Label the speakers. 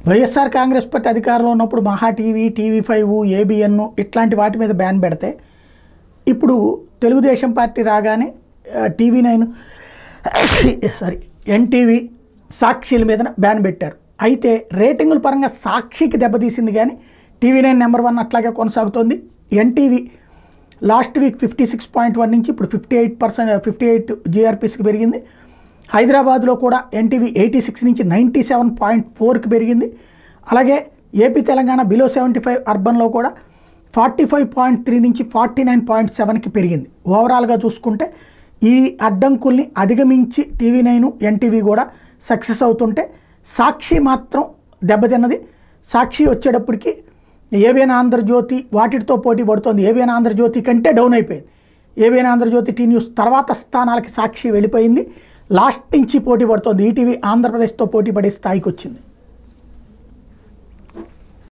Speaker 1: YSR Congress party అధికారంలో ఉన్నప్పుడు మహా టీవీ, టీవీ5, ఏబిఎన్ ఇట్లాంటి వాటి మీద బ్యాన్ పెడితే ఇప్పుడు తెలుగుదేశం పార్టీ రాగానే టీవీ9 ఎన్టీవీ, సాక్షిల మీద బ్యాన్ పెట్టారు. అయితే రేటింగుల పరంగా సాక్షికి దెబ్బతీసింది కానీ టీవీ9 నెంబర్ 1 అట్లాగే కొనసాగుతోంది. ఎన్టీవీ లాస్ట్ వీక్ 56.1 నుంచి ఇప్పుడు 58 జీఆర్పీస్కి పెరిగింది. హైదరాబాద్లో కూడా ఎన్టీవీ 86 నుంచి 97.4కి పెరిగింది. అలాగే ఏపీ తెలంగాణ బిలో 75 అర్బన్లో కూడా 45.3 నుంచి 49.7కి పెరిగింది. ఓవరాల్గా చూసుకుంటే ఈ అడ్డంకుల్ని అధిగమించి టీవీ9, ఎన్టీవీ కూడా సక్సెస్ అవుతుంటే సాక్షి మాత్రం దెబ్బతిన్నది. సాక్షి వచ్చేటప్పటికి ఏబిఎన్ ఆంధ్రజ్యోతి వాటితో పోటీ పడుతోంది. ఏబిఎన్ ఆంధ్రజ్యోతి కంటే డౌన్ అయిపోయింది. ఏబిఎన్ ఆంధ్రజ్యోతి, టీ న్యూస్ తర్వాత స్థానాలకి సాక్షి వెళ్ళిపోయింది. లాస్ట్ నుంచి పోటీ పడుతోంది. ఈటీవీ ఆంధ్రప్రదేశ్తో పోటీ పడే స్థాయికి వచ్చింది.